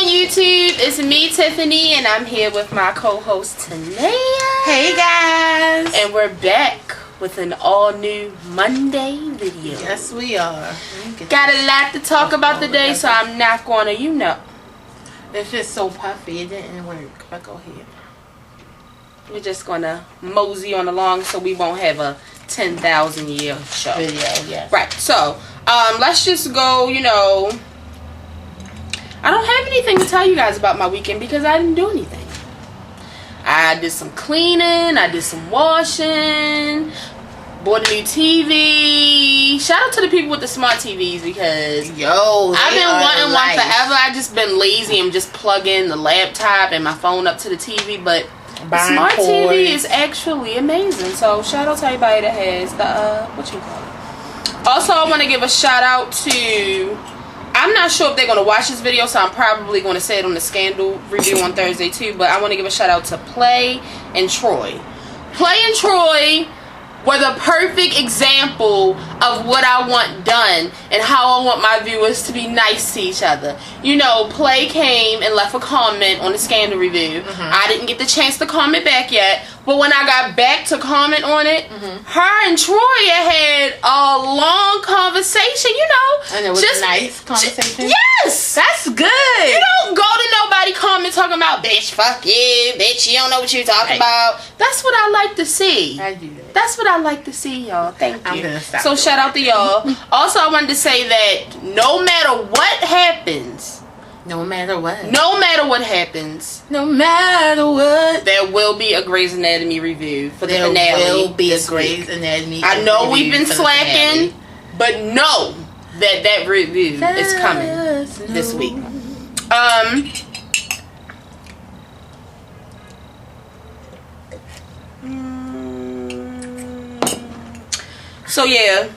on YouTube? It's me, Tiffany, and I'm here with my co-host, Tanea. Hey, guys. And we're back with an all-new Monday video. Yes, we are. Got a lot to talk about today, so I'm not going to, It's just so puffy. It didn't work. But go ahead. We're just going to mosey on along so we won't have a 10,000 year show. Video, yes. Right, so, let's just go, I don't have anything to tell you guys about my weekend because I didn't do anything. I did some cleaning, I did some washing, bought a new TV. Shout out to the people with the smart TVs because I've been wanting one forever. I've just been lazy and just plug in the laptop and my phone up to the TV, but the smart TV is actually amazing. So shout out to everybody that has the Also, I want to give a shout out to, I'm not sure if they're going to watch this video, so I'm probably going to say it on the Scandal review on Thursday too, but I want to give a shout out to Play and Troy. Play and Troy were the perfect example of what I want done and how I want my viewers to be nice to each other. Play came and left a comment on the Scandal review. I didn't get the chance to comment back yet, but when I got back to comment on it, her and Troy had a long conversation, And it was a nice conversation? Yes! That's good. You don't go to nobody comment talking about, bitch, fuck you, bitch, you don't know what you're talking about. That's what I like to see. I do that. That's what I like to see, y'all. Thank you. I'm gonna stop. So shout out to y'all. Also, I wanted to say that no matter what happens, No matter what, there will be a Grey's Anatomy review for the finale. There will be a Grey's Anatomy. I know we've been slacking, but know that review is coming this week. So yeah,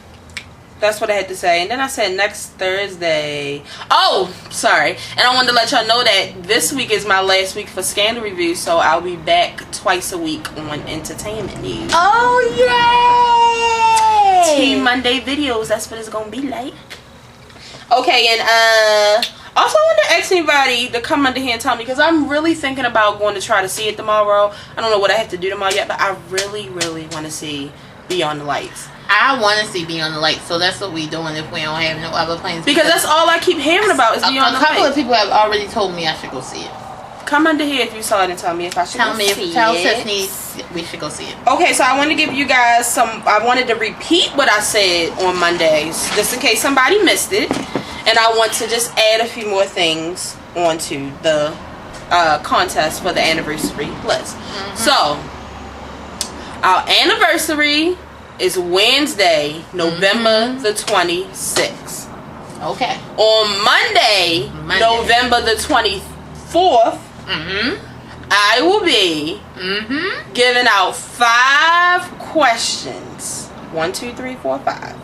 that's what I had to say. And then I said next Thursday. Oh, sorry. And I wanted to let y'all know that this week is my last week for Scandal Review, so I'll be back twice a week on entertainment news. Oh, yay! Team Monday videos, that's what it's gonna be like. Okay, and also I want to ask anybody to come under here and tell me, because I'm really thinking about going to try to see it tomorrow. I don't know what I have to do tomorrow yet, but I really, really want to see Beyond the Lights. I want to see Beyond the Lights, so that's what we're doing if we don't have no other plans. Because that's all I keep hearing about is Beyond the Lights. A couple of people have already told me I should go see it. Come under here if you saw it and tell me if I should go see it. Tell Tiffany we should go see it. Okay, so I want to give you guys I wanted to repeat what I said on Mondays, just in case somebody missed it. And I want to just add a few more things onto the contest for the anniversary list. So, our anniversary is Wednesday, November the 26th. Okay. On Monday, November the 24th, I will be giving out 5 questions. 1, 2, 3, 4, 5.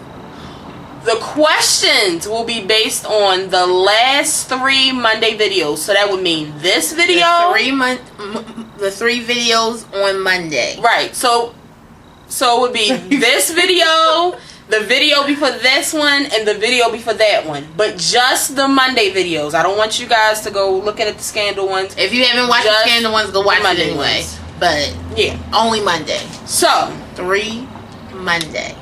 The questions will be based on the last 3 Monday videos. So that would mean this video. The 3 videos on Monday. Right. So it would be this video, the video before this one, and the video before that one. But just the Monday videos. I don't want you guys to go looking at the Scandal ones. If you haven't watched the Scandal ones, go watch it anyway. Ones. But yeah, only Monday. So 3 Monday.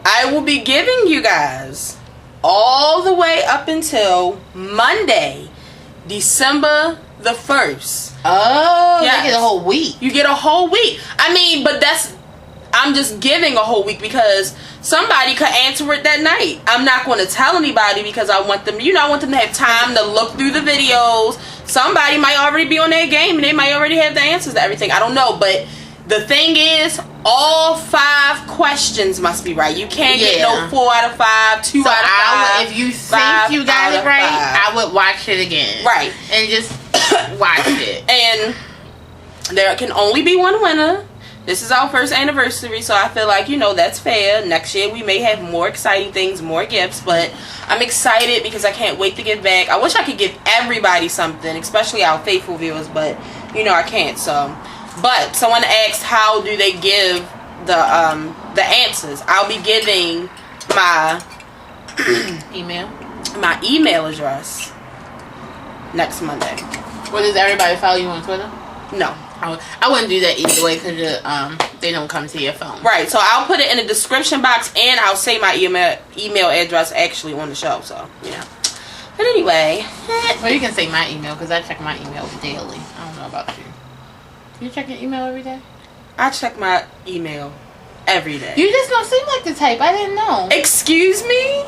I will be giving you guys all the way up until Monday, December the 1st. Oh, yes. You get a whole week. You get a whole week. I mean, but I'm just giving a whole week because somebody could answer it that night. I'm not going to tell anybody because I want them, I want them to have time to look through the videos. Somebody might already be on their game and they might already have the answers to everything. I don't know, but the thing is, all 5 questions must be right. You can't get no 4 out of 5, 2 out of 5. If you think you got it right, I would watch it again. Right. And just watch it. And there can only be one winner. This is our first anniversary, so I feel like, that's fair. Next year we may have more exciting things, more gifts, but I'm excited because I can't wait to give back. I wish I could give everybody something, especially our faithful viewers, but, I can't, so... But someone asked how do they give the answers. I'll be giving my email address next Monday. Well, does everybody follow you on Twitter? No. I wouldn't do that either way because they don't come to your phone. Right, so I'll put it in the description box and I'll say my email address actually on the show, so, yeah. But anyway. Well, you can say my email because I check my email daily. I don't know about you. You check your email every day? I check my email every day. You just don't seem like the type. I didn't know. Excuse me?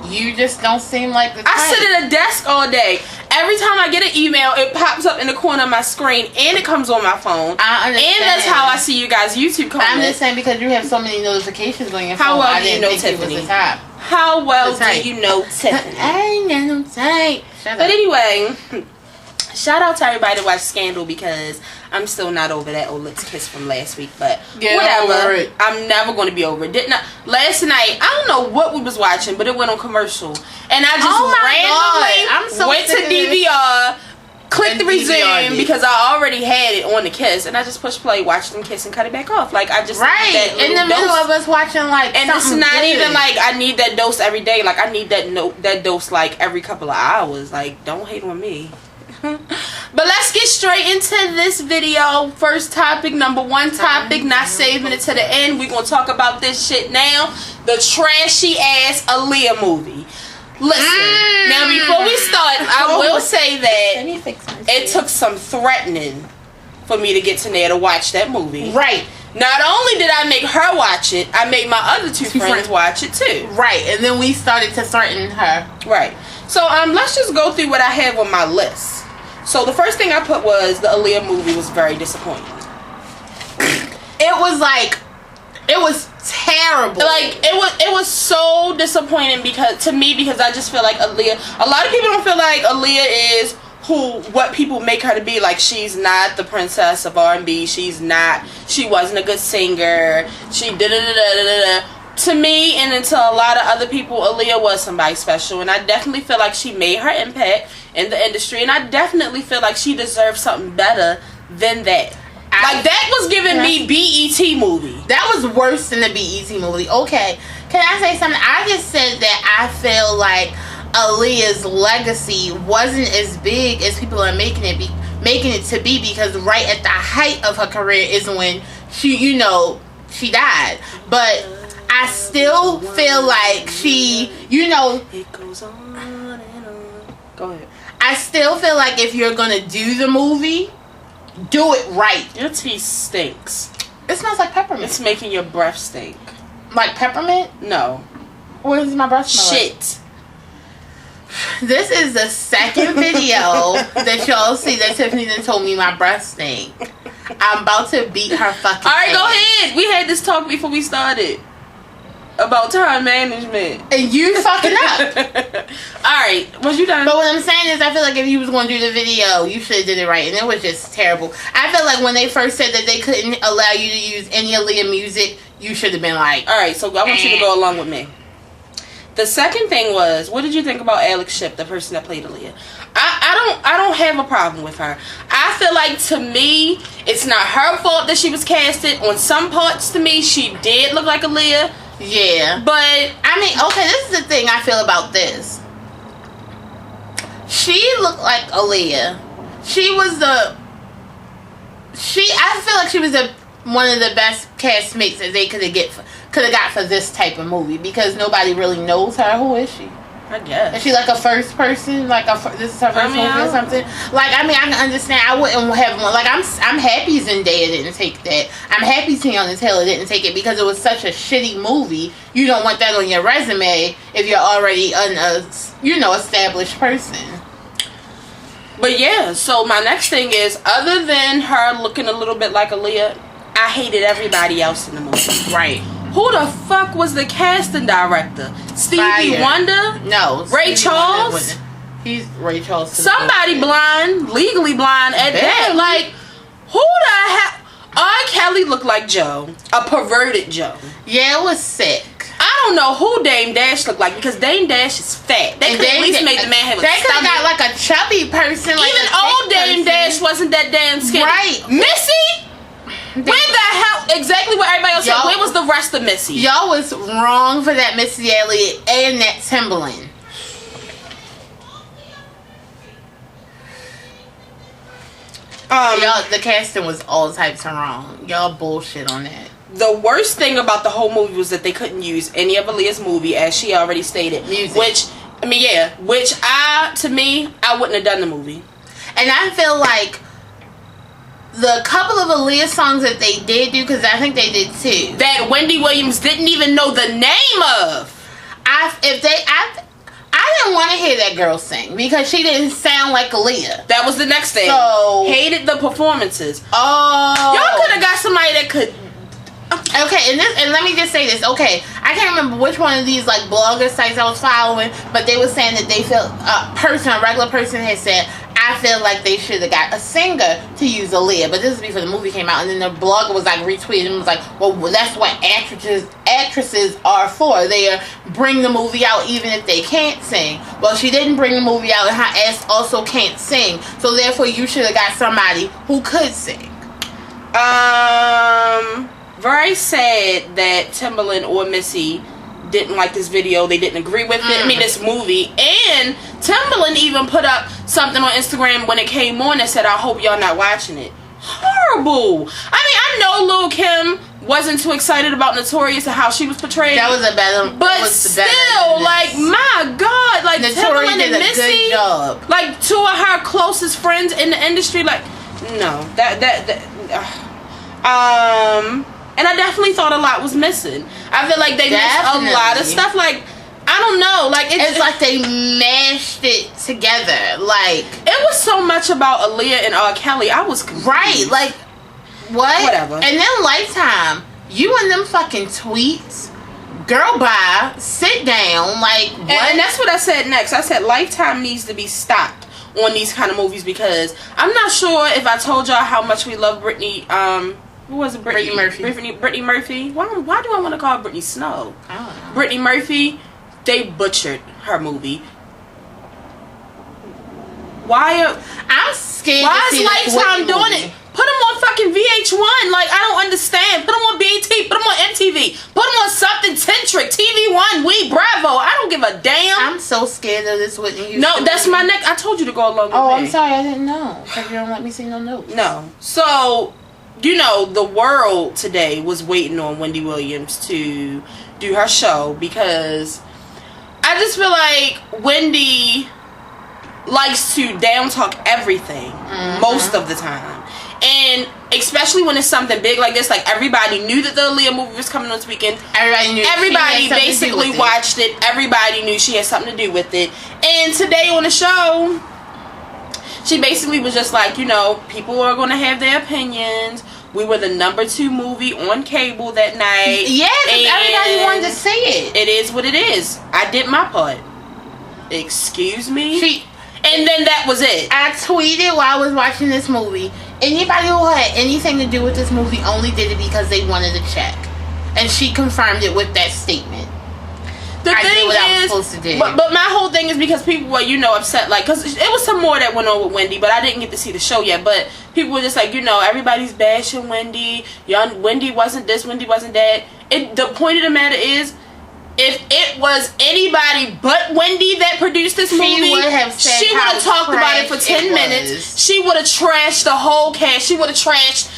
You just don't seem like the type. I sit at a desk all day. Every time I get an email, it pops up in the corner of my screen and it comes on my phone. I understand. And that's how I see you guys' YouTube comments. I'm just saying because you have so many notifications on your phone. How well I do you didn't know think Tiffany? You was the type. How well do you know Tiffany? I ain't got no type. But anyway, shout out to everybody that watched Scandal because I'm still not over that old lips kiss from last week. But whatever. I'm never going to be over it. Last night, I don't know what we was watching, but it went on commercial. And I just randomly went to DVR, clicked the resume because I already had it on the kiss. And I just pushed play, watched them kiss, and cut it back off. Like, I just right that in the middle of us watching like and it's not even like I need that dose every day. Like, I need that dose like every couple of hours. Like, don't hate on me. But let's get straight into this video. First topic, number one topic, not saving it to the end. We're going to talk about this shit now. The trashy ass Aaliyah movie. Listen, now before we start, I will say that it took some threatening for me to get to there to watch that movie. Right. Not only did I make her watch it, I made my other two friends watch it too. Right, and then we started to threaten her. Right. So let's just go through what I have on my list. So the first thing I put was the Aaliyah movie was very disappointing. It was terrible. Like it was so disappointing because I just feel like Aaliyah. A lot of people don't feel like Aaliyah is what people make her to be. Like, she's not the princess of R&B. She wasn't a good singer. To me and to a lot of other people, Aaliyah was somebody special, and I definitely feel like she made her impact in the industry, and I definitely feel like she deserved something better than that. Like, that was giving me BET movie. That was worse than the BET movie. Okay, can I say something? I just said that I feel like Aaliyah's legacy wasn't as big as people are making it to be, because right at the height of her career is when she died. But I still feel like it goes on and on. Go ahead. I still feel like if you're gonna do the movie, do it right. Your tea stinks. It smells like peppermint. It's making your breath stink. Like peppermint? No. What does my breath smell like? Shit. This is the second video that y'all see that Tiffany done told me my breath stink. I'm about to beat her fucking Alright, ass. go ahead. We had this talk before we started about time management. And you fucking up. Alright, was you done? But what I'm saying is, I feel like if you was going to do the video, you should have did it right. And it was just terrible. I feel like when they first said that they couldn't allow you to use any Aaliyah music, you should have been like... Alright, so I want you to go along with me. The second thing was, what did you think about Alex Shipp, the person that played Aaliyah? I don't have a problem with her. I feel like, to me, it's not her fault that she was casted. On some parts, to me, she did look like Aaliyah. Yeah. But, I mean, okay, this is the thing I feel about this. She looked like Aaliyah. I feel like she was one of the best castmates that they could have got for this type of movie, because nobody really knows her. Who is she? I guess. Is she like a first person? Like this is her first movie or something? Like, I mean, I can understand. I wouldn't have one. Like, I'm happy Zendaya didn't take that. I'm happy Tiana Taylor didn't take it, because it was such a shitty movie. You don't want that on your resume if you're already an established person. But yeah, so my next thing is, other than her looking a little bit like Aaliyah, I hated everybody else in the movie. Right. Who the fuck was the casting director? Stevie Wonder? No. Ray Charles? He's Ray Charles. Somebody blind, legally blind at that. Like, who the hell? R. Kelly looked like Joe, a perverted Joe. Yeah, it was sick. I don't know who Dame Dash looked like, because Dame Dash is fat. They could at least make the man have a stomach. They could have got like a chubby person. Like even old Dame Dash wasn't that damn skinny. Right. Missy? Where the hell? Exactly what everybody else said. Where was the rest of Missy? Y'all was wrong for that Missy Elliott and that Timberland. Y'all, the casting was all types of wrong. Y'all bullshit on that. The worst thing about the whole movie was that they couldn't use any of Aaliyah's movie, as she already stated. Music. Which to me, I wouldn't have done the movie. And I feel like the couple of Aaliyah songs that they did do, because I think they did too, that Wendy Williams didn't even know the name of. I didn't want to hear that girl sing because she didn't sound like Aaliyah. That was the next thing. So hated the performances. Oh, y'all could have got somebody that could. Okay, and let me just say this. Okay, I can't remember which one of these like blogger sites I was following, but they were saying that they felt a regular person had said, I feel like they should have got a singer to use Aaliyah, but this is before the movie came out, and then the blogger was like retweeting and was like, well, that's what actresses are for. They bring the movie out even if they can't sing. Well, she didn't bring the movie out, and her ass also can't sing, so therefore you should have got somebody who could sing. Very sad that Timbaland or Missy didn't like this video. They didn't agree with it. I mean, this movie. And Timbaland even put up something on Instagram when it came on that said, I hope y'all not watching it. Horrible. I mean, I know Lil' Kim wasn't too excited about Notorious and how she was portrayed. That was a better, but still, like, my God, like Notorious Timbaland did and a Missy, good job. like two of her closest friends in the industry, like, no, and I definitely thought a lot was missing. I feel like they missed a lot of stuff. Like, I don't know. Like it's like they mashed it together. Like it was so much about Aaliyah and R. Kelly. I was confused. Right. Like what? Whatever. And then Lifetime, you and them fucking tweets. Girl, bye. Sit down. Like what? And that's what I said next. I said Lifetime needs to be stopped on these kind of movies because I'm not sure if I told y'all how much we love Britney. Who was it? Brittany Murphy. Brittany Murphy. Why do I want to call her Brittany Snow? I don't know. Brittany Murphy. They butchered her movie. I'm scared. Why to is see Lifetime doing it? Put them on fucking VH1. Like, I don't understand. Put them on BET. Put them on MTV. Put them on something centric. TV1, We, Bravo. I don't give a damn. I'm so scared of this Whitney Houston. No, that's my next. I told you to go along with me. Oh, I'm sorry. I didn't know. Because you don't let me see no notes. No. So, you know, the world today was waiting on Wendy Williams to do her show because I just feel like Wendy likes to down talk everything most of the time. And especially when it's something big like this, like everybody knew that the Aaliyah movie was coming on this weekend. Everybody knew. Everybody basically watched it. Everybody knew she had something to do with it. And today on the show, she basically was just like, you know, people are going to have their opinions. We were the #2 movie on cable that night. Yeah, everybody wanted to see it. It is what it is. I did my part. Excuse me? And then that was it. I tweeted while I was watching this movie. Anybody who had anything to do with this movie only did it because they wanted a check. And she confirmed it with that statement. I did what I was supposed to do. But my whole thing is because people were, you know, upset. Like, because it was some more that went on with Wendy, but I didn't get to see the show yet. But people were just like, you know, everybody's bashing Wendy. Wendy wasn't this, Wendy wasn't that. The point of the matter is, if it was anybody but Wendy that produced this movie, she would have talked about it for 10 minutes. She would have trashed the whole cast. She would have trashed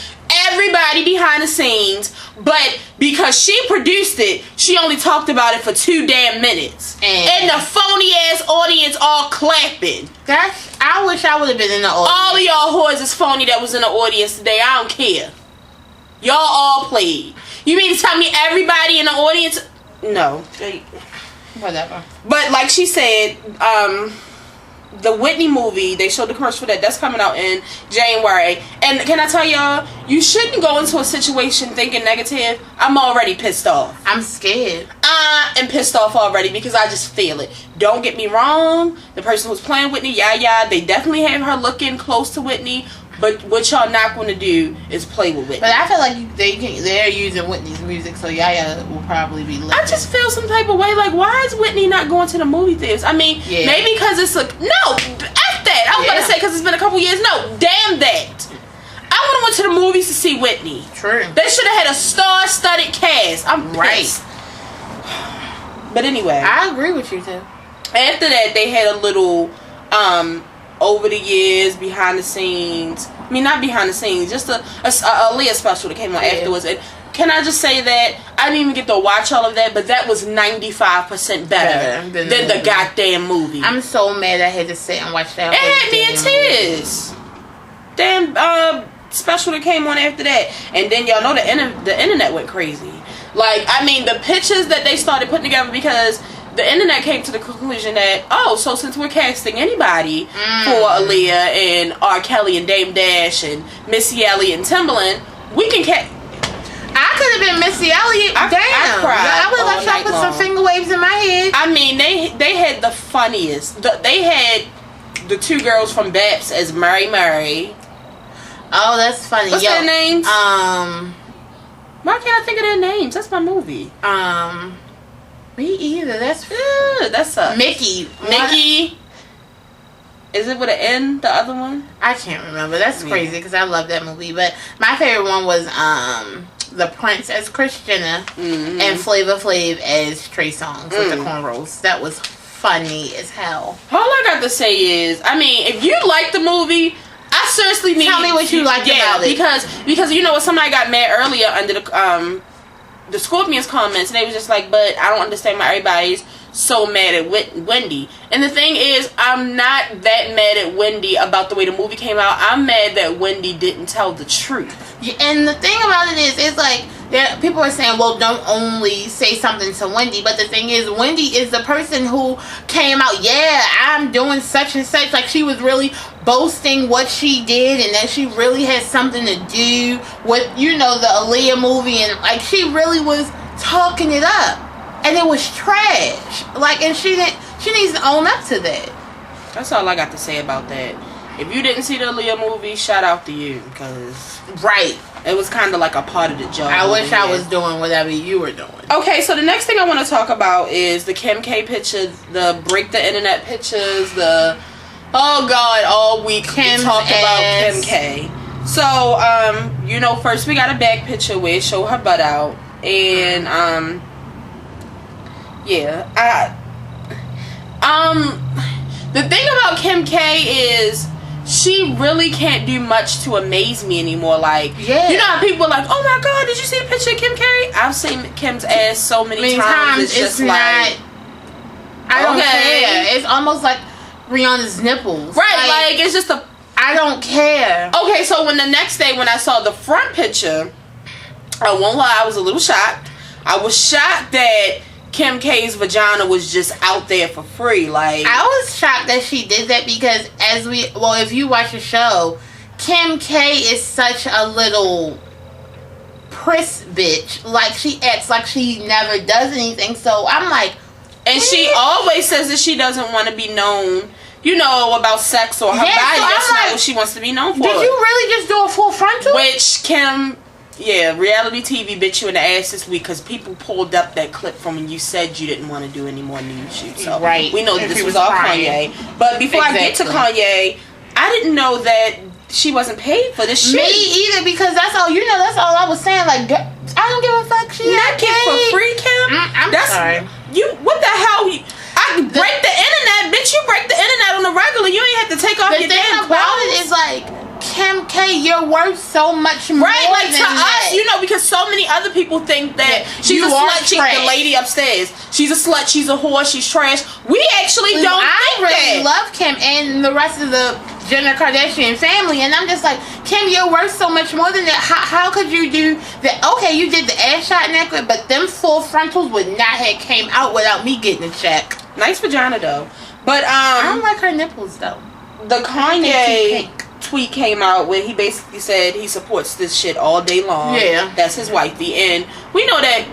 everybody behind the scenes. But because she produced it, she only talked about it for 2 damn minutes. And the phony ass audience all clapping. I wish I would have been in the audience. All of y'all whores is phony that was in the audience today. I don't care. Y'all all played. You mean to tell me everybody in the audience? No. Whatever. But like she said, the Whitney movie, they showed the commercial for that. That's coming out in January. And can I tell y'all, you shouldn't go into a situation thinking negative. I'm already pissed off. I'm scared. I am pissed off already because I just feel it. Don't get me wrong. The person who's playing Whitney, they definitely have her looking close to Whitney. But what y'all not going to do is play with Whitney. But I feel like they're using Whitney's music, so Yaya will probably be lit. I just feel some type of way. Like, why is Whitney not going to the movie theaters? I mean, maybe because it's no, F that. I was going to say because it's been a couple years. No, damn that. I would have went to the movies to see Whitney. True. They should have had a star-studded cast. I'm pissed. But anyway. I agree with you, too. After that, they had a little over the years, behind the scenes. I mean, not behind the scenes, just a Aaliyah special that came on afterwards. And can I just say that I didn't even get to watch all of that, but that was 95% better than the goddamn movie. I'm so mad I had to sit and watch that. It had me in tears. Damn special that came on after that, and then y'all know the internet went crazy. Like, I mean, the pictures that they started putting together, because the internet came to the conclusion that, so since we're casting anybody for Aaliyah and R. Kelly and Dame Dash and Missy Elliott and Timbaland, we can cast. I could have been Missy Elliott. Damn. I cried. I would have let y'all put some finger waves in my head. I mean, they had the funniest. They had the two girls from Baps as Mary. Oh, that's funny. What's their names? Why can't I think of their names? That's my movie. Me either. That's Mickey. Mickey. Is it with an N? The other one? I can't remember. That's crazy because I love that movie. But my favorite one was the Prince as Christina and Flavor Flav as Trey Songz with the cornrows. That was funny as hell. All I got to say is, I mean, if you like the movie, I seriously need. Tell me what you liked about it. Because you know what, somebody got mad earlier under the Scorpions comments, and they was just like, but I don't understand why everybody's so mad at Wendy. And the thing is, I'm not that mad at Wendy about the way the movie came out. I'm mad that Wendy didn't tell the truth. Yeah, and the thing about it is, it's like, people are saying, well, don't only say something to Wendy. But the thing is, Wendy is the person who came out, I'm doing such and such. Like, she was really boasting what she did and that she really had something to do with, the Aaliyah movie. And, like, she really was talking it up. And it was trash. Like, and she needs to own up to that. That's all I got to say about that. If you didn't see the Aaliyah movie, shout out to you, because it was kind of like a part of the job. I wish I was doing whatever you were doing. Okay, so the next thing I want to talk about is the Kim K picture, the break the internet pictures, all week we talked about Kim K. So, first we got a back picture where it showed her butt out, and the thing about Kim K is she really can't do much to amaze me anymore. Like, you know how people are like, oh my god, did you see a picture of Kim K? I've seen Kim's ass so many times. It's just like, I don't care. It's almost like Rihanna's nipples. Right, like it's just I don't care. Okay, so the next day when I saw the front picture, I won't lie, I was a little shocked. I was shocked that Kim K's vagina was just out there for free. Like, I was shocked that she did that because if you watch the show, Kim K is such a little priss bitch. Like, she acts like she never does anything. So I'm like, and she always says that she doesn't want to be known, about sex or her body. That's not what she wants to be known for. Did you really just do a full frontal? Which Kim. Yeah, reality TV bit you in the ass this week because people pulled up that clip from when you said you didn't want to do any more nude shoots. So we know that this was all Kanye. But before I get to Kanye, I didn't know that she wasn't paid for this shit. Me either, because that's all I was saying. Like, I don't give a fuck. She not get for free, Kim. I'm sorry. What the hell? I break the internet, bitch. You break the internet on the regular. You ain't have to take off your damn clothes. The thing about it is like, Kim K, you're worth so much more. Right, like to us, because so many other people think that she's a slut. She's the lady upstairs. She's a slut. She's a whore. She's trash. We actually don't. I really love Kim and the rest of the Jenner Kardashian family, and I'm just like, Kim, you're worth so much more than that. How could you do that? Okay, you did the ass shot necklace, but them full frontals would not have came out without me getting a check. Nice vagina though, but I don't like her nipples though. The Kanye tweet came out where he basically said he supports this shit all day long. Yeah, that's his wifey, and we know that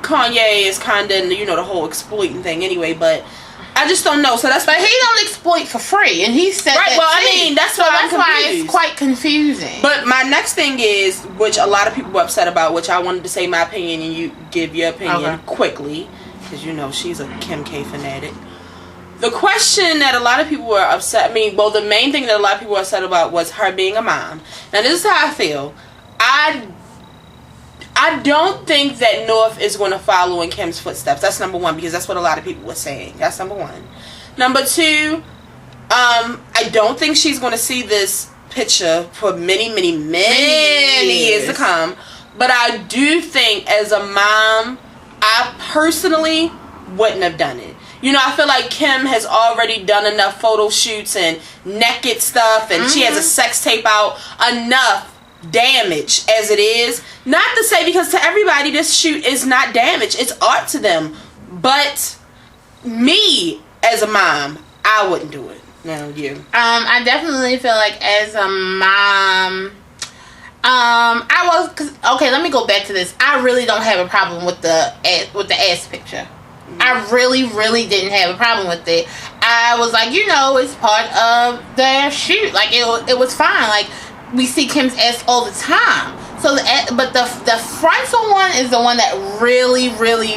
Kanye is kind of the whole exploiting thing anyway. But I just don't know. So that's but he don't exploit for free, and he said right. That well, I mean that's why it's quite confusing. But my next thing is, which a lot of people were upset about, which I wanted to say my opinion, and you give your opinion quickly, because she's a Kim K fanatic. The question that a lot of people were upset, the main thing that a lot of people were upset about was her being a mom. Now, this is how I feel. I don't think that North is going to follow in Kim's footsteps. That's number one, because that's what a lot of people were saying. That's number one. Number two, I don't think she's going to see this picture for many years to come. But I do think as a mom, I personally wouldn't have done it. You know, I feel like Kim has already done enough photo shoots and naked stuff, and she has a sex tape out. Enough damage as it is. Not to say, because to everybody this shoot is not damage, it's art to them. But me as a mom, I wouldn't do it. No, you. I definitely feel like as a mom, okay, let me go back to this. I really don't have a problem with the ass picture. I really didn't have a problem with it. I was like, you know, it's part of their shoot. Like, it was fine. Like, we see Kim's ass all the time. So, but the frontal one is the one that really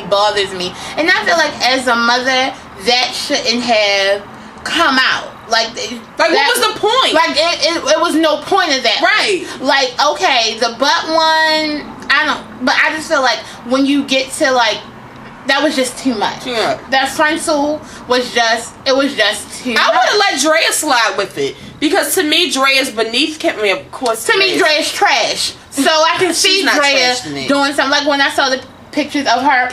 bothers me. And I feel like as a mother, that shouldn't have come out. Like what was the point? Like, it was no point of that. Right. Like, okay, the butt one, but I just feel like when you get to, like, that was just too much. Yeah. That frontal was just too much. I would have let Drea slide with it. Because to me, Drea's beneath Kim. I mean, of course. To me, Drea's trash. So I can see Drea doing something. Like when I saw the pictures of her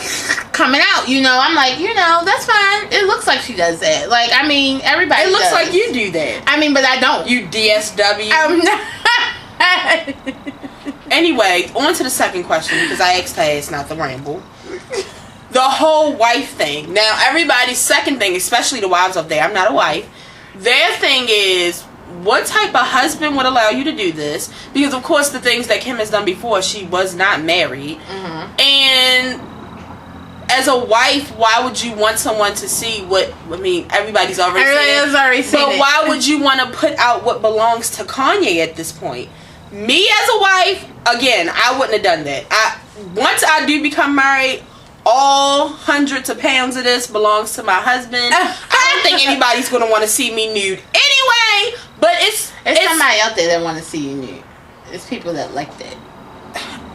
coming out, you know, I'm like, you know, that's fine. It looks like she does that. Like, I mean, everybody It looks does. like you do that. I mean, but I don't. You DSW. I'm not. Anyway, on to the second question, because I asked her, it's not the ramble. The whole wife thing. Now, everybody's second thing, especially the wives up there, I'm not a wife, their thing is, what type of husband would allow you to do this? Because, of course, the things that Kim has done before, she was not married. And as a wife, why would you want someone to see what, I mean, everybody's already seen it. But why would you want to put out what belongs to Kanye at this point? Me as a wife, again, I wouldn't have done that. Once I do become married, all hundreds of pounds of this belongs to my husband. I don't think anybody's going to want to see me nude anyway, but it's somebody out there that want to see you nude. It's people that like that.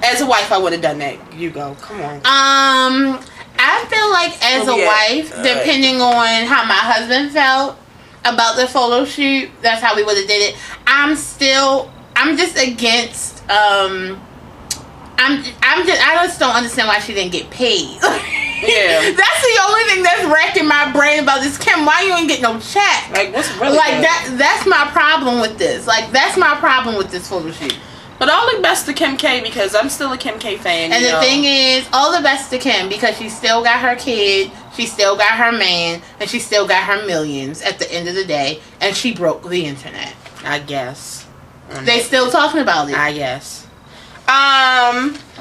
As a wife, I would have done that. You go. Come on. I feel like as a wife, depending on how my husband felt about the photo shoot, that's how we would have did it. I'm just against, I just don't understand why she didn't get paid. Yeah. That's the only thing that's wrecking my brain about this. Kim, why you ain't get no check? Like, what's really like good? That's my problem with this. Like, that's my problem with this photo shoot. But all the best to Kim K, because I'm still a Kim K fan. And the thing is, all the best to Kim, because she still got her kid, she still got her man, and she still got her millions at the end of the day, and she broke the internet. I guess. They still talking about it. I guess.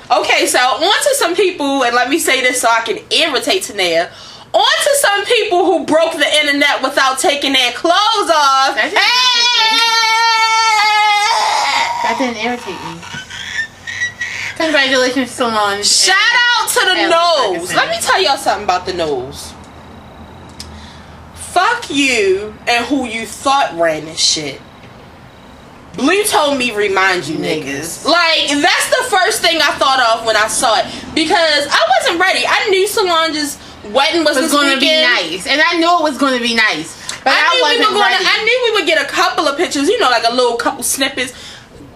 Okay, so on to some people, and let me say this so I can irritate Tanea. On to some people who broke the internet without taking their clothes off. That didn't irritate me. Congratulations, Solange. Shout out to the nose. Let me tell y'all something about the nose. Fuck you and who you thought ran this shit. Blue told me remind you niggas. Like, that's the first thing I thought of when I saw it. Because I wasn't ready. I knew Solange's wedding was going to be nice. And I knew it was going to be nice. But I wasn't ready. I knew we would get a couple of pictures, you know, like a little couple snippets.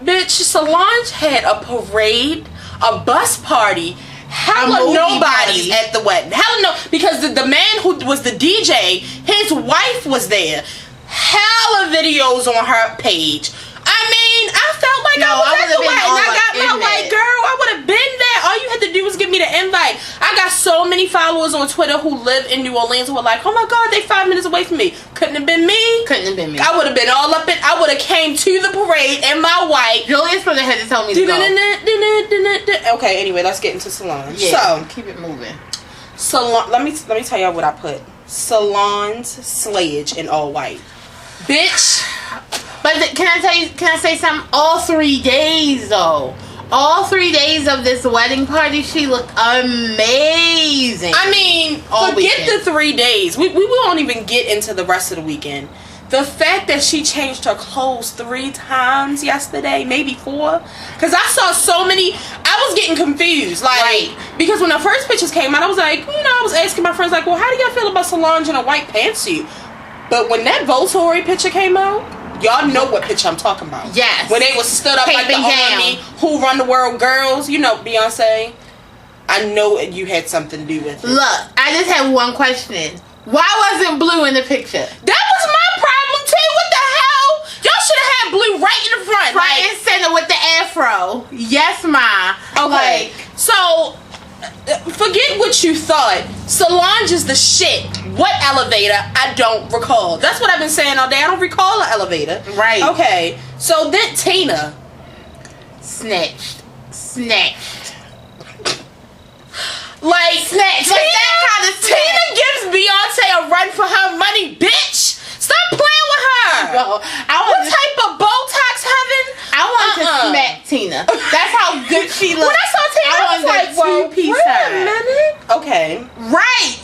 Bitch, Solange had a parade, a bus party, hella nobodies at the wedding. Hella no, because the man who was the DJ, his wife was there. Hella videos on her page. I mean, I felt like I was at the wedding. I got my white girl. I would have been there. All you had to do was give me the invite. I got so many followers on Twitter who live in New Orleans who were like, oh my God, they 5 minutes away from me. Couldn't have been me. Couldn't have been me. I would have been all up in, I would have came to the parade in my white. Julia's supposed to have to tell me to go. Okay, anyway, let's get into Solange. Yeah, so, keep it moving. Solange, let me tell y'all what I put. Solange's slayage in all white. Bitch. But can I say something? All 3 days though. All 3 days of this wedding party, she looked amazing. I mean, forget the 3 days. We won't even get into the rest of the weekend. The fact that she changed her clothes 3 times yesterday, maybe 4. Because I saw so many, I was getting confused. Like, because when the first pictures came out, I was like, you know, I was asking my friends, like, well, how do y'all feel about Solange in a white pantsuit? But when that Volturi picture came out, y'all know what picture I'm talking about. Yes. When they was stood up like the army, who run the world girls, you know, Beyonce. I know you had something to do with it. Look, I just have one question. Why wasn't Blue in the picture? That was my problem too. What the hell? Y'all should have had Blue right in the front. Right in center with the afro. Yes, ma. Okay. So, forget what you thought. Solange is the shit. What elevator? I don't recall. That's what I've been saying all day. I don't recall an elevator. Right. Okay. So then Tina. Snatched. Like, Snatched. Like that kind of Tina gives Beyonce a run for her money, bitch. Stop playing with her. What type of Botox heaven? I wanted to smack Tina. That's how good she looked. When I saw Tina, I was like, well, two-piece wait a minute. Okay. Right.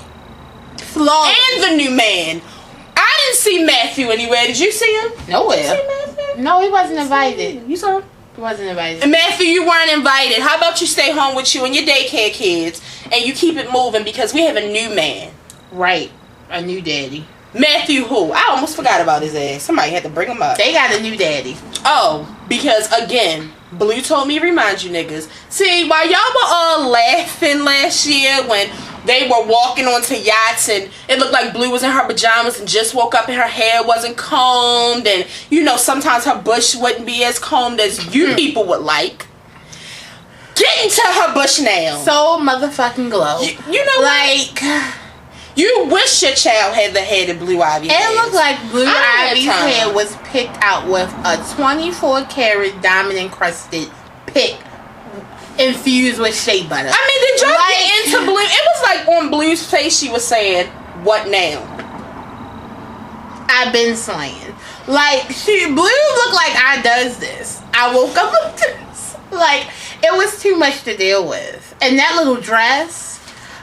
Flawless. And the new man. I didn't see Matthew anywhere. Did you see him? Nowhere. Did you see Matthew? No, he wasn't invited. You saw him? He wasn't invited. And Matthew, you weren't invited. How about you stay home with you and your daycare kids and you keep it moving because we have a new man. Right. A new daddy. Matthew who? I almost forgot about his ass. Somebody had to bring him up. They got a new daddy. Oh, because again, Blue told me to remind you niggas. See, while y'all were all laughing last year when they were walking onto yachts and it looked like Blue was in her pajamas and just woke up and her hair wasn't combed and, you know, sometimes her bush wouldn't be as combed as you people would like. Get into her bush now. So motherfucking glow. You know, like... You wish your child had the hair that Blue Ivy has. It looked like Blue Ivy's hair was picked out with a 24 karat diamond encrusted pick infused with shea butter. I mean, did y'all get into Blue? It was like on Blue's face she was saying, what now? I've been slaying. Like, Blue looked like I does this. I woke up with this. Like, it was too much to deal with. And that little dress...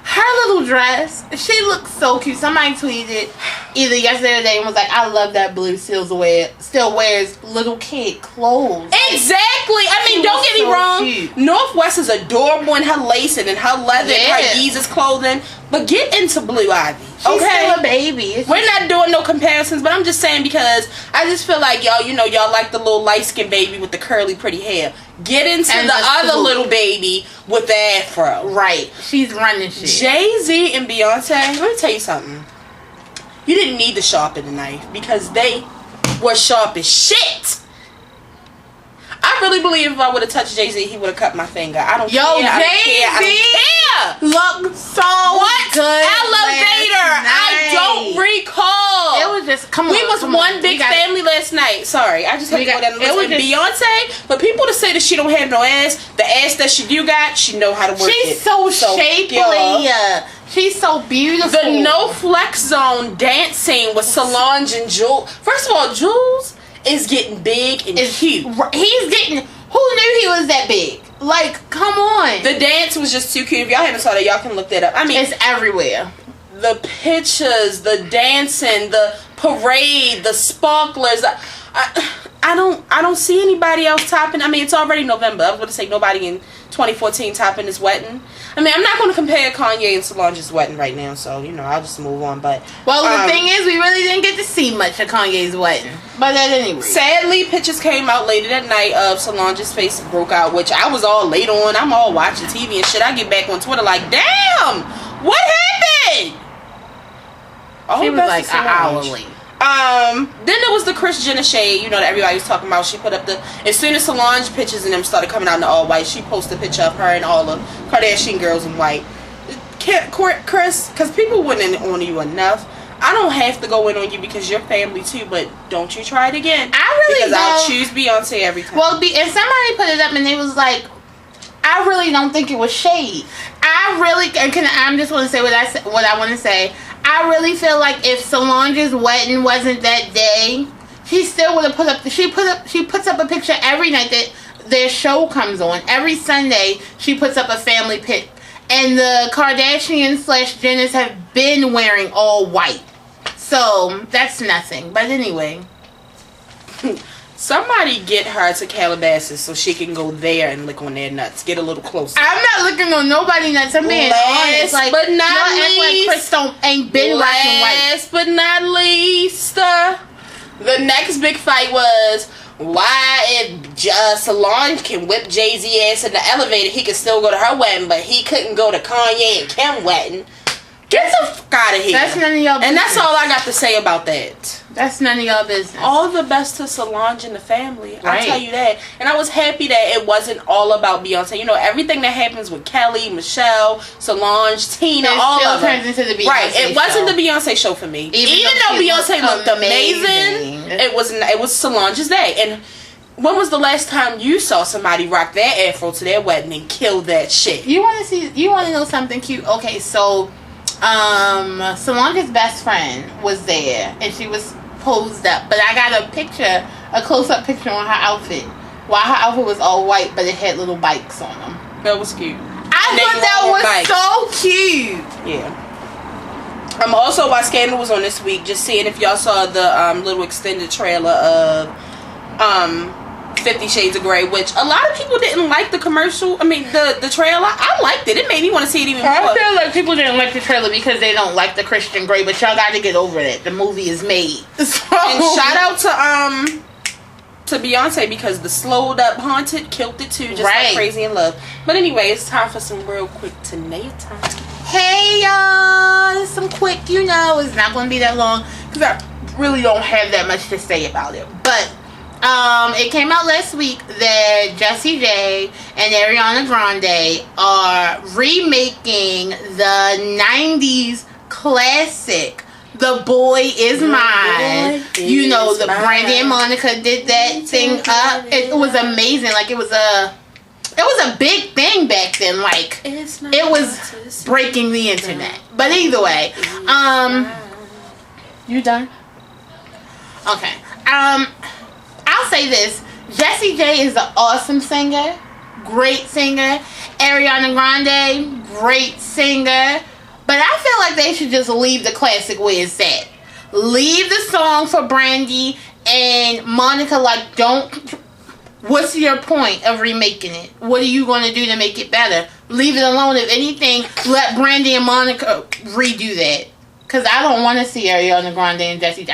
Her little dress, she looks so cute. Somebody tweeted either yesterday or today and was like, I love that Blue still wears little kid clothes. Exactly. I mean, don't get me wrong. Cute. Northwest is adorable in her lace and in her leather and her Yeezus clothing. But get into Blue Ivy. She's still a baby. We're not doing no comparisons, but I'm just saying because I just feel like y'all, you know, y'all like the little light-skinned baby with the curly, pretty hair. Get into the other little baby with the afro. Right. She's running shit. Jay-Z and Beyonce, let me tell you something. You didn't need to sharpen the knife because they were sharp as shit. I really believe if I would have touched Jay-Z, he would have cut my finger. I don't care. Jay-Z looked so good. Elevator. I don't recall. It was just, come on. We was one big family last night. Sorry. I just have to go down and listen to Beyonce. But people to say that she don't have no ass, the ass that she do got, she know how to work it. She's so shapely. She's so beautiful. The no flex zone dancing with Solange and Jules. First of all, Jules is getting big and cute. He's getting... Who knew he was that big? Like, come on. The dance was just too cute. If y'all haven't saw that, y'all can look that up. I mean, it's everywhere. The pictures, the dancing, the parade, the sparklers. I don't see anybody else topping. I mean, it's already November. I was going to say nobody in 2014 topping this wedding. I mean, I'm not going to compare Kanye and Solange's wedding right now, so, you know, I'll just move on. But well, the thing is, we really didn't get to see much of Kanye's wedding. But at any rate. Sadly, pictures came out later that night of Solange's face broke out, which I was all late on. I'm all watching TV and shit. I get back on Twitter like, damn, what happened? She was like an hour late. Then there was the Kris Jenner shade, you know, that everybody was talking about. She put up as soon as Solange pictures and them started coming out in all white, she posted a picture of her and all the Kardashian girls in white. Kris, because people wouldn't on you enough. I don't have to go in on you because you're family too, but don't you try it again. I really don't. I'll choose Beyonce every time. Well, and somebody put it up and it was like, I really don't think it was shade. I'm just going to say what I want to say. I really feel like if Solange's wedding wasn't that day, she still would have put up. She puts up a picture every night that their show comes on. Every Sunday, she puts up a family pic, and the Kardashians / Jenners have been wearing all white, so that's nothing. But anyway, Somebody get her to Calabasas so she can go there and lick on their nuts. Get a little closer. I'm not looking on nobody nuts. I'm being honest. Like, but not least, like Chris ain't been watching white. Last but not least, the next big fight was why if Solange can whip Jay-Z ass in the elevator, he could still go to her wedding, but he couldn't go to Kanye and Kim wedding. Get the fuck out of here. That's none of y'all business. And that's all I got to say about that. That's none of y'all business. All the best to Solange and the family. Right. I'll tell you that. And I was happy that it wasn't all about Beyonce. You know, everything that happens with Kelly, Michelle, Solange, Tina, all of them. Turns into the Beyonce right. It show. wasn't the Beyonce show for me. Even though Beyonce looked amazing, it was Solange's day. And when was the last time you saw somebody rock their afro to their wedding and kill that shit? You want to know something cute? Okay, so Solange's best friend was there and she was posed up, but I got a close-up picture on her outfit. While her outfit was all white, but it had little bikes on them. That was cute. I thought that was so cute. Yeah. Also, while Scandal was on this week, just seeing if y'all saw the little extended trailer of 50 Shades of Grey, which a lot of people didn't like the commercial. I mean, the trailer. I liked it. It made me want to see it even more. I feel like people didn't like the trailer because they don't like the Christian Grey, but y'all got to get over it. The movie is made. So. And shout out to Beyonce because the slowed up Haunted killed it too, just like Crazy in Love. But anyway, it's time for some real quick Tanae time. Hey y'all, some quick, it's not going to be that long because I really don't have that much to say about it. But it came out last week that Jessie J and Ariana Grande are remaking the 90s classic The Boy Is Mine. The Brandy and Monica did that thing up. It was amazing. Like, it was a big thing back then. Like, it was breaking the internet. But either way, you done? Okay. I'll say this. Jessie J is an awesome singer. Great singer. Ariana Grande, great singer. But I feel like they should just leave the classic where it's at. Leave the song for Brandy and Monica. Like, don't... What's your point of remaking it? What are you going to do to make it better? Leave it alone. If anything, let Brandy and Monica redo that. Because I don't want to see Ariana Grande and Jessie J.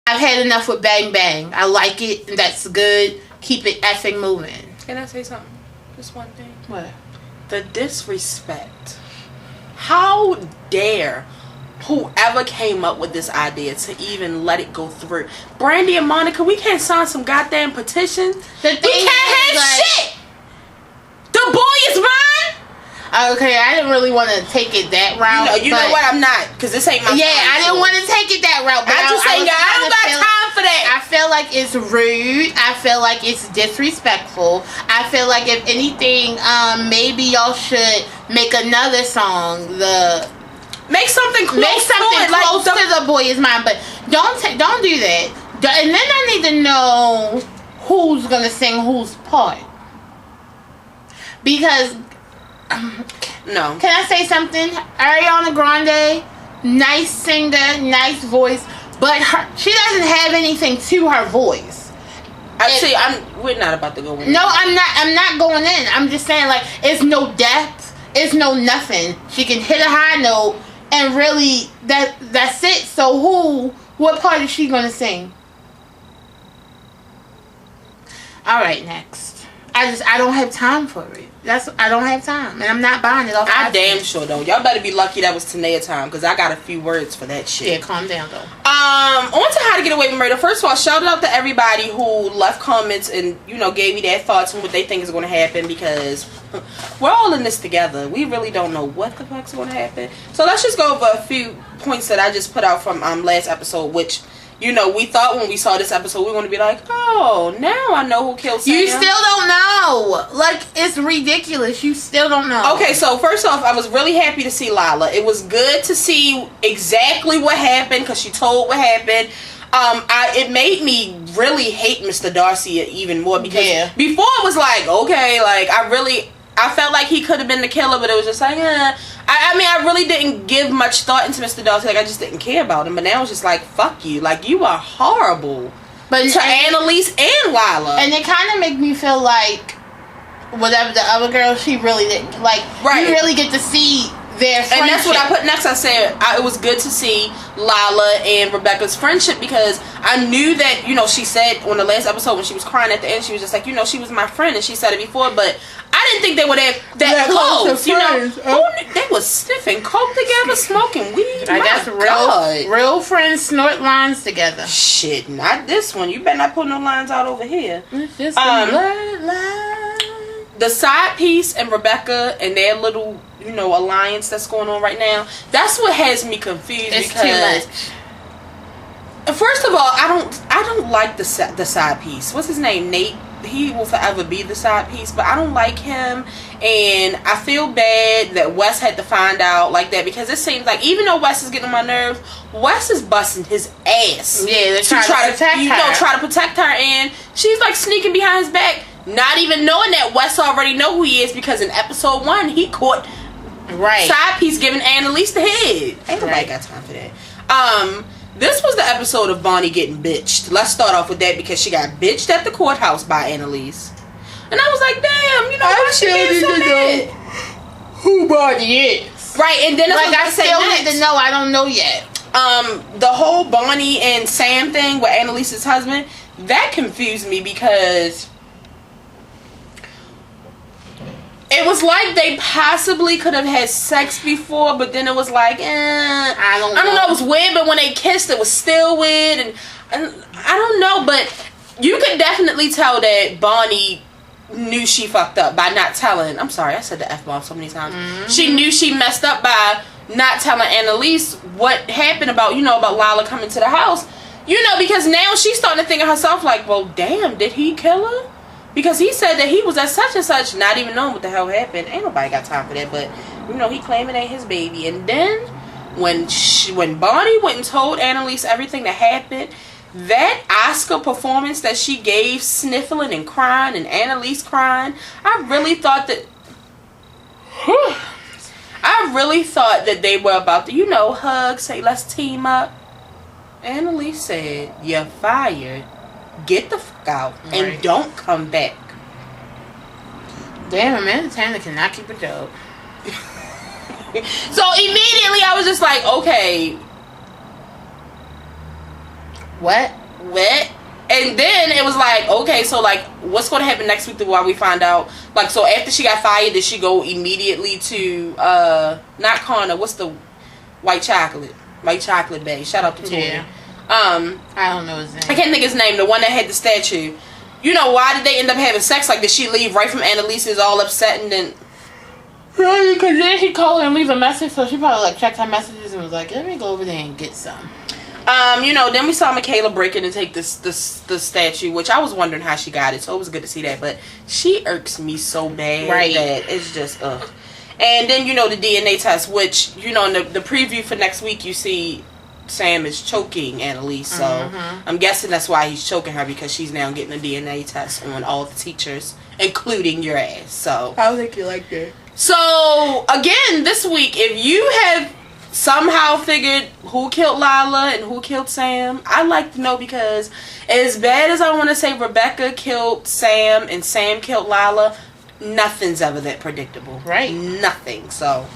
I've had enough with Bang Bang. I like it, and that's good. Keep it effing moving. Can I say something? Just one thing. What? The disrespect. How dare whoever came up with this idea to even let it go through? Brandy and Monica, we can't sign some goddamn petition. We can't have shit. The Boy Is Mine. Okay, I didn't really want to take it that route. You know what? I'm not, because this ain't my time. I didn't want to take it that route. But I just saying, I don't got time for that. I feel like it's rude. I feel like it's disrespectful. I feel like if anything, maybe y'all should make another song. Make something close. To The Boy Is Mine. But don't do that. And then I need to know who's gonna sing whose part. Because. No. Can I say something? Ariana Grande, nice singer, nice voice, but she doesn't have anything to her voice. We're not about to go in. No, I'm not going in. I'm just saying, like, it's no depth, it's no nothing. She can hit a high note, and really, that's it. So what part is she gonna sing? All right, next. I don't have time for it. I don't have time, and I'm not buying it off. I damn sure don't. Y'all better be lucky that was Tanae time, because I got a few words for that shit. Yeah, calm down though. On to How to Get Away with Murder. First of all, shout out to everybody who left comments and gave me their thoughts on what they think is going to happen, because we're all in this together. We really don't know what the fuck's going to happen. So let's just go over a few points that I just put out from last episode, which. We thought when we saw this episode, we were going to be like, oh, now I know who killed Sam. You still don't know. Like, it's ridiculous. You still don't know. Okay, so first off, I was really happy to see Lala. It was good to see exactly what happened, because she told what happened. It made me really hate Mr. Darcy even more, because before it was like, okay, like, I felt like he could have been the killer, but it was just like, I really didn't give much thought into Mr. Darcy. Like, I just didn't care about him. But now it's just like, fuck you. Like, you are horrible. But to Annalise and Lila. And it kind of make me feel like whatever the other girl, she really didn't like. Right. You really get to see their friendship. And that's what I put next. I said it was good to see Lila and Rebecca's friendship because I knew that, you know, she said on the last episode when she was crying at the end, she was just like, you know, she was my friend, and she said it before, but I didn't think they were that close. You know, they was sniffing coke together, smoking weed. I guess real friends snort lines together. Shit, not this one. You better not put no lines out over here. It's just a bloodline. The side piece and Rebecca and their little, you know, alliance that's going on right now, that's what has me confused. It's because too much. First of all, I don't like the side piece. What's his name? Nate. He will forever be the side piece, but I don't like him, and I feel bad that Wes had to find out like that because it seems like even though Wes is getting on my nerves, Wes is busting his ass. Yeah, to try to protect her. Try to protect her, and she's like sneaking behind his back, not even knowing that Wes already know who he is because in episode 1 he caught side piece giving Annalise the head. Ain't nobody got time for that. This was the episode of Bonnie getting bitched. Let's start off with that because she got bitched at the courthouse by Annalise. And I was like, damn, you know, why she getting so mad? Who Bonnie is. Right, and then like I still need to know, I don't know yet. The whole Bonnie and Sam thing with Annalise's husband, that confused me because it was like they possibly could have had sex before, but then it was like, I don't know. It was weird, but when they kissed, it was still weird, and I don't know, but you could definitely tell that Bonnie knew she fucked up by not telling. I'm sorry, I said the F-bomb so many times. Mm-hmm. She knew she messed up by not telling Annalise what happened about, you know, about Lila coming to the house. You know, because now she's starting to think of herself like, well, damn, did he kill her? Because he said that he was at such and such, not even knowing what the hell happened. Ain't nobody got time for that. But, you know, he claiming it ain't his baby. And then, when Bonnie went and told Annalise everything that happened, that Oscar performance that she gave, sniffling and crying, and Annalise crying, I really thought that they were about to, you know, hug, say, let's team up. Annalise said, you're fired. Get the fuck out and don't come back. Damn, Amanda Tanner cannot keep a job. So immediately I was just like, okay, what? And then it was like, okay, so like, what's going to happen next week while we find out? Like, so after she got fired, did she go immediately to not Connor? What's the white chocolate bay? Shout out to Tori. Yeah. I don't know his name. I can't think of his name. The one that had the statue. You know, why did they end up having sex? Like, did she leave right from Annalise's all upset and then... Really? Because then he called her and leave a message, so she probably, like, checked her messages and was like, let me go over there and get some. You know, then we saw Michaela break in and take the statue, which I was wondering how she got it, so it was good to see that. But she irks me so bad that it's just, ugh. And then, you know, the DNA test, which, you know, in the preview for next week, you see... Sam is choking Annalise, so I'm guessing that's why he's choking her, because she's now getting a DNA test on all the teachers, including your ass. So I think you like that. So again, this week, if you have somehow figured who killed Lila and who killed Sam, I'd like to know, because as bad as I want to say Rebecca killed Sam and Sam killed Lila, nothing's ever that predictable. Right. Nothing. So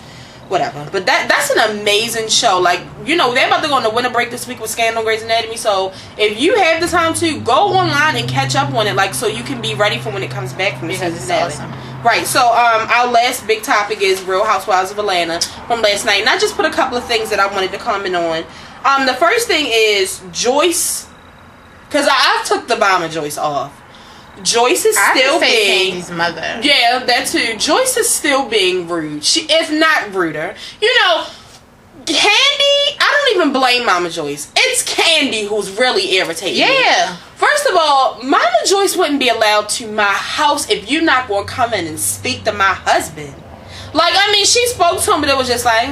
whatever. But that's an amazing show. Like, you know, they're about to go on the winter break this week with Scandal and Grey's Anatomy. So if you have the time to, go online and catch up on it, like, so you can be ready for when it comes back from the season. It's awesome. Right. So our last big topic is Real Housewives of Atlanta from last night. And I just put a couple of things that I wanted to comment on. The first thing is Joyce, because I took the bomb of Joyce off. Joyce is still being Candy's mother. Yeah, that too. Joyce is still being rude. She, if not ruder. You know, Candy, I don't even blame Mama Joyce. It's Candy who's really irritating. Yeah. Me. First of all, Mama Joyce wouldn't be allowed to my house if you're not going to come in and speak to my husband. Like, I mean, she spoke to him, but it was just like,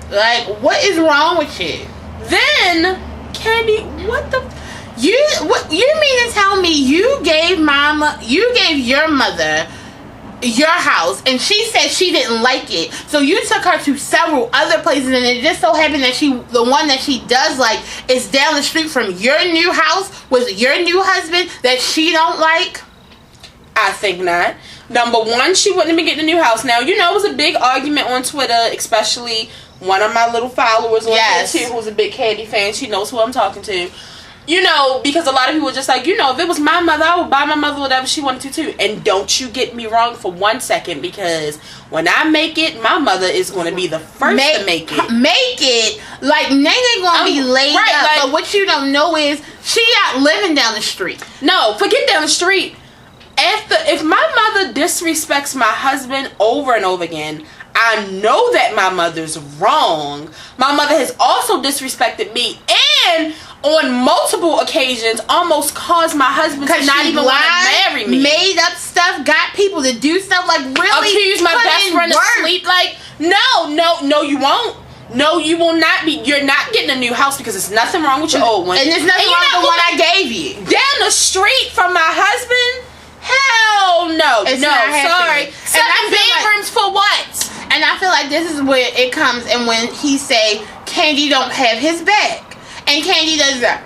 like, what is wrong with you? Then, Candy, what the... You mean to tell me you gave your mother your house, and she said she didn't like it, so you took her to several other places, and it just so happened that the one that she does like is down the street from your new house with your new husband that she don't like? I think not. Number one, she wouldn't have been getting a new house. Now, you know, it was a big argument on Twitter, especially one of my little followers on Twitter who's a big Candy fan. She knows who I'm talking to. You know, because a lot of people were just like, you know, if it was my mother, I would buy my mother whatever she wanted to too. And don't you get me wrong for 1 second, because when I make it, my mother is going to be the first to make it. Make it like Nene going to be laid up. Like, but what you don't know is she out living down the street. No, forget down the street. If my mother disrespects my husband over and over again, I know that my mother's wrong. My mother has also disrespected me, and on multiple occasions almost caused my husband to not even want to marry me. Made up stuff, got people to do stuff, like really accused my best friend of sleep. Like, no, you won't. No, you will not be. You're not getting a new house because there's nothing wrong with your old one. And there's nothing wrong with the one I gave you. Down the street from my husband? Hell no. It's no, sorry. 7 bedrooms for what? And I feel like this is where it comes, and when he say Candy don't have his back, and Candy does that,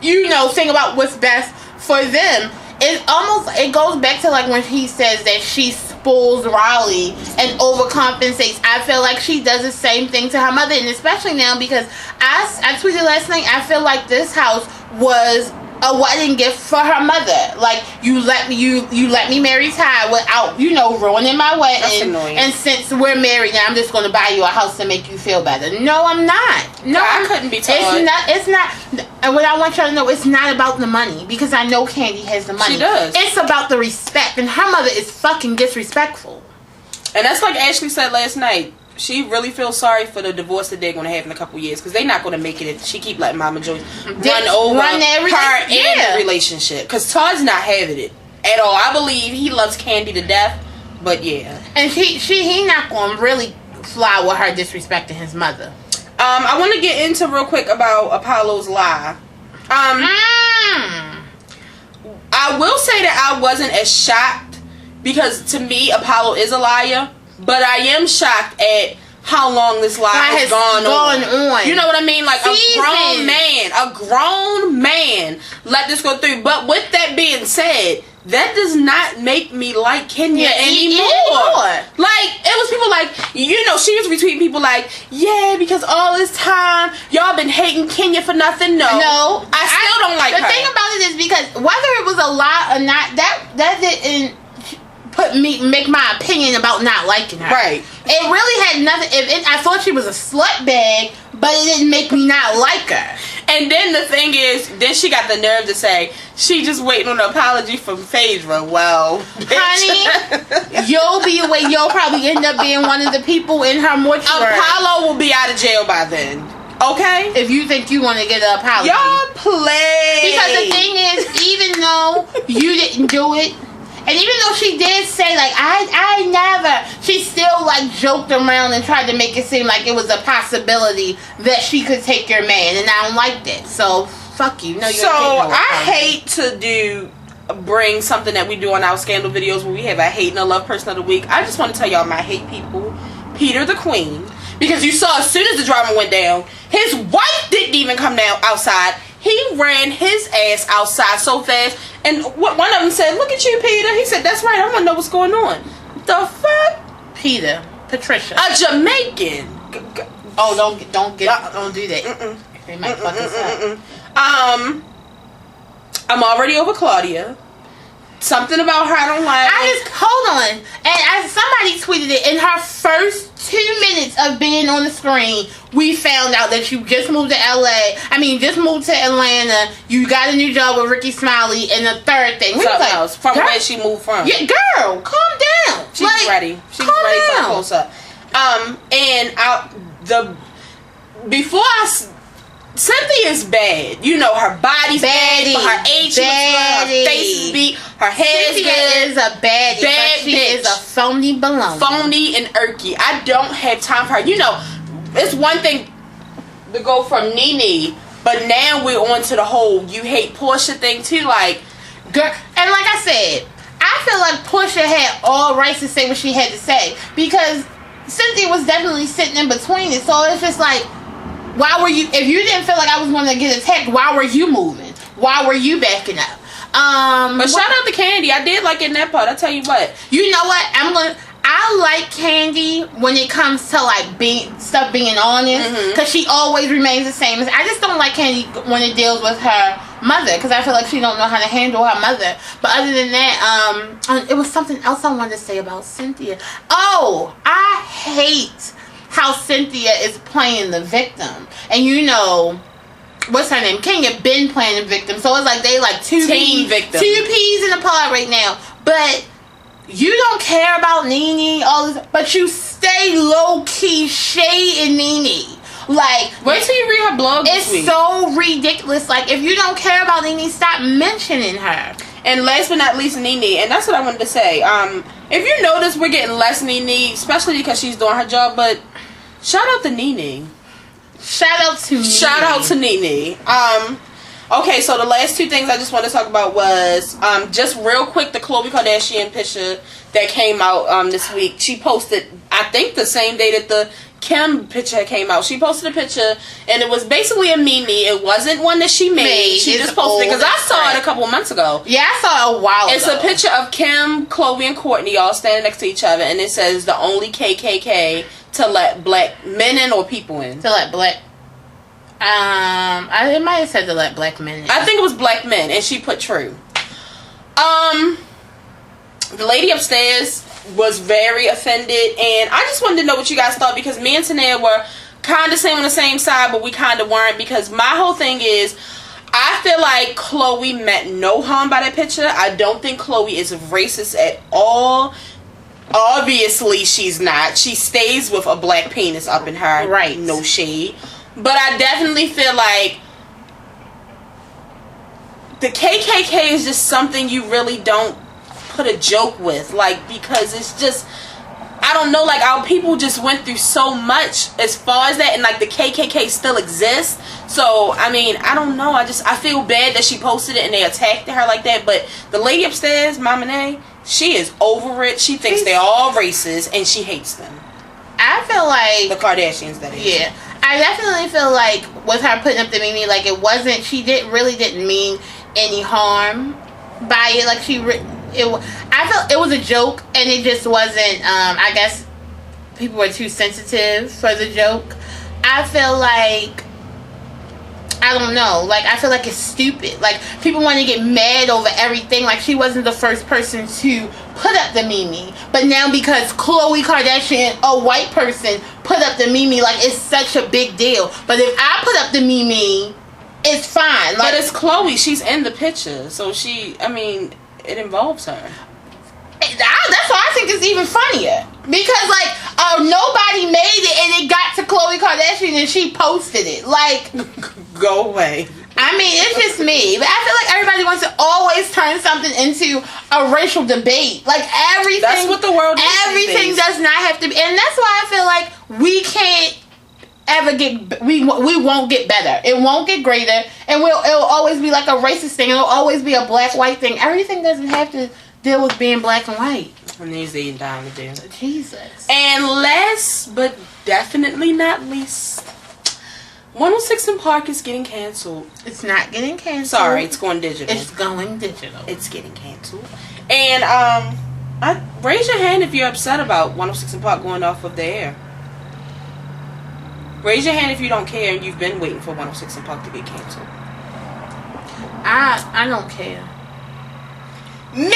you know, think about what's best for them. It goes back to like when he says that she spoils Riley and overcompensates. I feel like she does the same thing to her mother, and especially now because I tweeted last night, I feel like this house was a wedding gift for her mother. Like, you let me marry Ty without, you know, ruining my wedding. That's annoying. And since we're married now, I'm just going to buy you a house to make you feel better. No, I'm not. No, I couldn't be told. It's not. And what I want y'all to know, it's not about the money, because I know Candy has the money. She does. It's about the respect, and her mother is fucking disrespectful. And that's like Ashley said last night. She really feels sorry for the divorce that they're going to have in a couple years, because they're not going to make it. She keep letting Mama Joyce run over her and the relationship, because Todd's not having it at all. I believe he loves Candy to death, but yeah. And he not going to really fly with her disrespecting his mother. I want to get into real quick about Apollo's lie. I will say that I wasn't as shocked, because to me Apollo is a liar. But I am shocked at how long this lie has gone on. You know what I mean? Like, a grown man let this go through. But with that being said, that does not make me like Kenya anymore. Like, it was people like, you know, she was retweeting people like, yeah, because all this time y'all been hating Kenya for nothing. No, I still don't like her. The thing about it is, because whether it was a lie or not, that didn't make my opinion about not liking her. Right. It really had nothing. I thought she was a slut bag, but it didn't make me not like her. And then the thing is, then she got the nerve to say she just waiting on an apology from Phaedra. Well, honey, you'll probably end up being one of the people in her mortuary. Apollo will be out of jail by then. Okay? If you think you want to get an apology. Y'all play. Because the thing is, even though you didn't do it, and even though she did say, like, I never, she still, like, joked around and tried to make it seem like it was a possibility that she could take your man, and I don't like that. So, fuck you. No, you're so, I hate to bring something that we do on our scandal videos where we have a hate and a love person of the week. I just want to tell y'all my hate people. Peter the Queen. Because you saw as soon as the drama went down, his wife didn't even come down outside. He ran his ass outside so fast. And one of them said, look at you, Peter. He said, that's right. I want to know what's going on. The fuck? Patricia. A Jamaican. Oh, don't do that. They might fuck us up. I'm already over Claudia. Something about her I don't like. Hold on. And somebody tweeted it. In her first 2 minutes of being on the screen, we found out that you just moved to LA. Just moved to Atlanta. You got a new job with Ricky Smiley, and the third thing. Something else. From where she moved from. Yeah, girl, calm down. She was ready. She was ready for a close up. Cynthia's bad. You know, her body's bad. Her age, her face is beat. Her hair's good. Cynthia is a baddie. Bad she bitch. Is a phony baloney. Phony and irky. I don't have time for her. You know, it's one thing to go from Nene, but now we're on to the whole you hate Portia thing too. Like, girl, and like I said, I I feel like Portia had all rights to say what she had to say because Cynthia was definitely sitting in between it. So it's just like, why were you? If you didn't feel like I was going to get attacked, why were you moving? Why were you backing up? But shout out to Candy. I did like it in that part. I tell you what. You know what? I like Candy when it comes to like being honest, because she always remains the same. I just don't like Candy when it deals with her mother, because I feel like she don't know how to handle her mother. But other than that, it was something else I wanted to say about Cynthia. Oh, I hate how Cynthia is playing the victim, and you know. What's her name? Kenya been playing the victim, so it's like they like two peas in the pod right now. But you don't care about Nene, all this, but you stay low key shading Nene. Like, wait till you read her blog. It's so ridiculous. Like, if you don't care about Nene, stop mentioning her. And last but not least, Nene, and that's what I wanted to say. If you notice, we're getting less Nene, especially because she's doing her job. But shout out to Nene. Shout out to Nene. Okay, so the last two things I just want to talk about was just real quick, the Khloe Kardashian picture that came out this week. She posted, I think, the same day that the Kim picture came out. She posted a picture, and it was basically a meme. It wasn't one that she made. She just posted it because I saw it a couple of months ago. Yeah, I saw it a while ago. It's a picture of Kim, Khloe, and Kourtney all standing next to each other, and it says the only KKK to let black men in or people in. To let black... it might have said to let black men in. I think it was black men, and she put true. The lady upstairs was very offended, and I just wanted to know what you guys thought, because me and Tanea were kind of on the same side, but we kind of weren't, because my whole thing is, I feel like Khloe meant no harm by that picture. I don't think Khloe is racist at all. Obviously, she's not. She stays with a black penis up in her. Right. No shade. But I definitely feel like the KKK is just something you really don't put a joke with. Like, because it's just, I don't know, like, our people just went through so much as far as that, and like the KKK still exists. So, I mean, I don't know. I feel bad that she posted it and they attacked her like that. But the lady upstairs, Mama Nay, she is over it. She thinks they're all racist and she hates them. I feel like the Kardashians, that is. Yeah. I definitely feel like with her putting up the meme, like it wasn't, she really didn't mean any harm by it. Like I felt it was a joke, and it just wasn't, I guess people were too sensitive for the joke. I feel like, I don't know, like I feel like it's stupid. Like people want to get mad over everything. Like she wasn't the first person to put up the meme, but now because Khloe Kardashian, a white person, put up the meme, like it's such a big deal. But if I put up the meme, it's fine. Like, but it's Khloe. She's in the picture, so it involves her. That's why I think it's even funnier, because like nobody made it and it got to Khloe Kardashian and she posted it. Like, go away. I mean, it's just me, but I feel like everybody wants to always turn something into a racial debate. Like everything, that's what the world is. Everything does not have to be, and that's why I feel like we can't ever get, we won't get better. It won't get greater, and it'll always be like a racist thing. It'll always be a black-white thing. Everything doesn't have to deal with being black and white. And there's the down to do. Jesus. And last but definitely not least, 106 in Park is getting canceled. It's not getting canceled. Sorry, it's going digital. It's going digital. It's getting canceled. And raise your hand if you're upset about 106 in Park going off of the air. Raise your hand if you don't care and you've been waiting for 106 in Park to get canceled. I don't care. Me!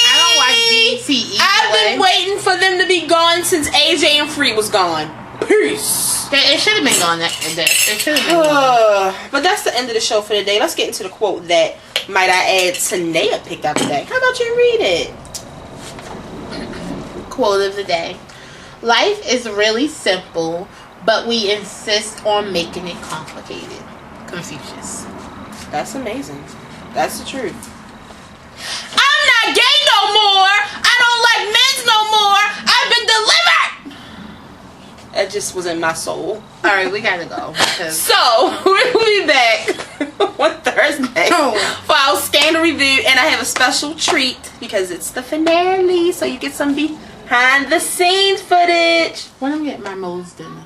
I don't watch BET. I've been waiting for them to be gone since AJ and Free was gone. Peace. It should have been gone. It should have been gone. But that's the end of the show for today. Let's get into the quote that, might I add, Tanea picked out today. How about you read it? Quote of the day. Life is really simple, but we insist on making it complicated. Confucius. That's amazing. That's the truth. I'm not gay no more. I don't like men's no more. I've been delivered. That just was in my soul. All right, we gotta go. So, we'll be back on Thursday for our scandal review, and I have a special treat because it's the finale, so you get some behind the scenes footage. When I'm getting my Moe's dinner.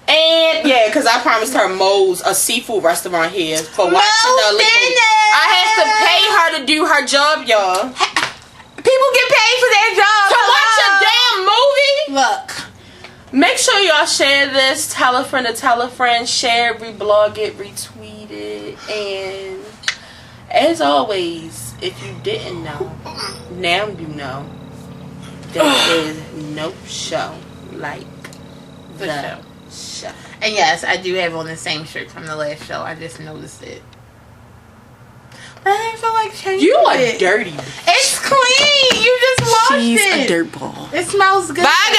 And yeah, because I promised her Moe's, a seafood restaurant here, for watching the Aaliyah. I have to pay her to do her job, y'all. People get paid for their job. To watch a damn movie? Look. Make sure y'all share this. Tell a friend to tell a friend. Share it, reblog it, retweet it. And as always, if you didn't know, now you know. There is no show like the show. And yes, I do have on the same shirt from the last show. I just noticed it. But I didn't feel like changing You are it. dirty. It's clean. You just washed it. She's a dirtball. It smells good. Bye, guys.